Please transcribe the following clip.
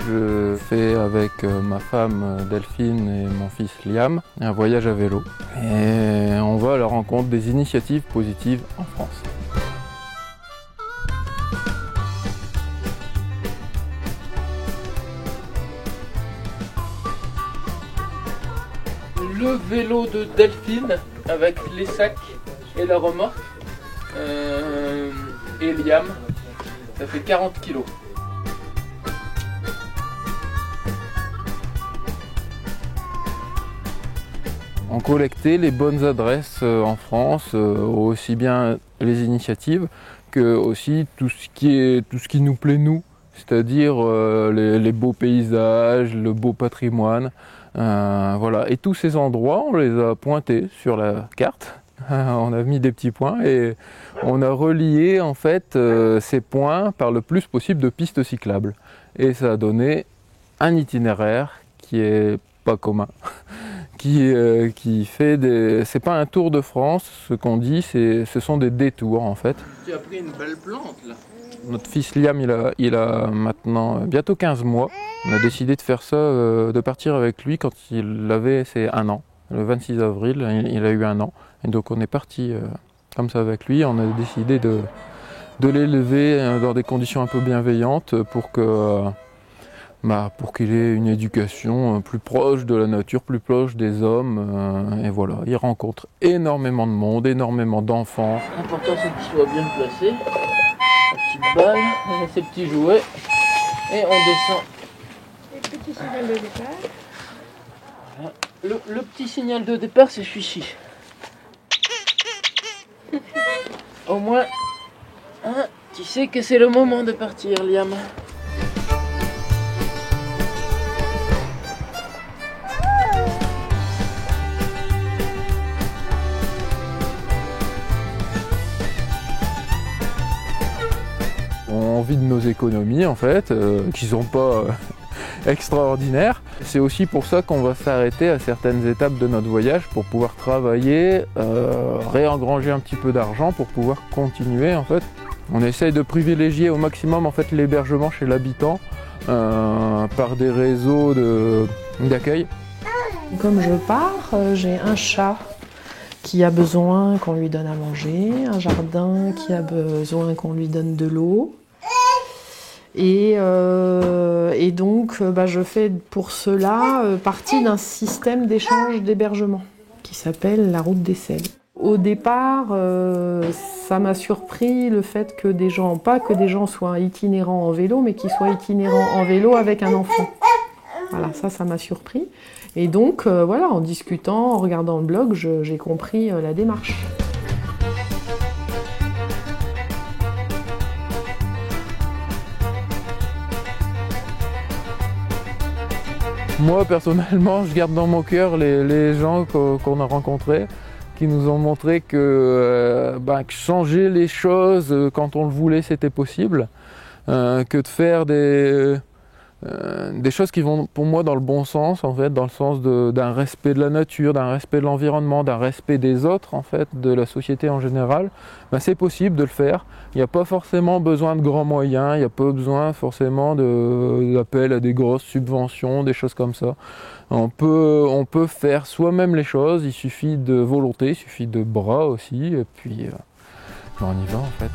Je fais avec ma femme Delphine et mon fils Liam un voyage à vélo. Et on va à la rencontre des initiatives positives en France. Le vélo de Delphine avec les sacs et la remorque et Liam, ça fait 40 kg. On collectait les bonnes adresses en France, aussi bien les initiatives que aussi tout ce qui nous plaît nous, c'est-à-dire les beaux paysages, le beau patrimoine. Voilà. Et tous ces endroits, on les a pointés sur la carte. On a mis des petits points et on a relié en fait ces points par le plus possible de pistes cyclables. Et ça a donné un itinéraire qui est pas commun, qui fait des... C'est pas un tour de France, ce qu'on dit, ce sont des détours en fait. Tu as pris une belle plante là. Notre fils Liam, il a maintenant bientôt 15 mois. On a décidé de faire ça, de partir avec lui quand il avait ses 1 an. Le 26 avril, il a eu 1 an. Et donc on est parti comme ça avec lui. On a décidé de l'élever dans des conditions un peu bienveillantes pour qu'il ait une éducation plus proche de la nature, plus proche des hommes. Et voilà, il rencontre énormément de monde, énormément d'enfants. L'important c'est qu'il soit bien placé. Petite balle, ses petits jouets. Et on descend. Le petit signal de départ. Voilà. Le petit signal de départ, c'est celui-ci. Au moins, hein, tu sais que c'est le moment de partir, Liam. On vit de nos économies en fait, qui sont pas extraordinaires. C'est aussi pour ça qu'on va s'arrêter à certaines étapes de notre voyage pour pouvoir travailler, réengranger un petit peu d'argent pour pouvoir continuer en fait. On essaye de privilégier au maximum en fait l'hébergement chez l'habitant par des réseaux d'accueil. Comme je pars, j'ai un chat qui a besoin qu'on lui donne à manger, un jardin qui a besoin qu'on lui donne de l'eau. Et donc, je fais pour cela partie d'un système d'échange d'hébergement qui s'appelle la route des Selles. Au départ, ça m'a surpris le fait que pas que des gens soient itinérants en vélo, mais qu'ils soient itinérants en vélo avec un enfant. Voilà, ça m'a surpris. Et donc, voilà, en discutant, en regardant le blog, j'ai compris la démarche. Moi, personnellement, je garde dans mon cœur les gens qu'on a rencontrés, qui nous ont montré que changer les choses quand on le voulait, c'était possible, que de faire des choses qui vont pour moi dans le bon sens, en fait, dans le sens d'un respect de la nature, d'un respect de l'environnement, d'un respect des autres, en fait, de la société en général. C'est possible de le faire. Il n'y a pas forcément besoin de grands moyens, il n'y a pas besoin forcément d'appel à des grosses subventions, des choses comme ça. On peut faire soi-même les choses, il suffit de volonté, il suffit de bras aussi, et puis on y va en fait.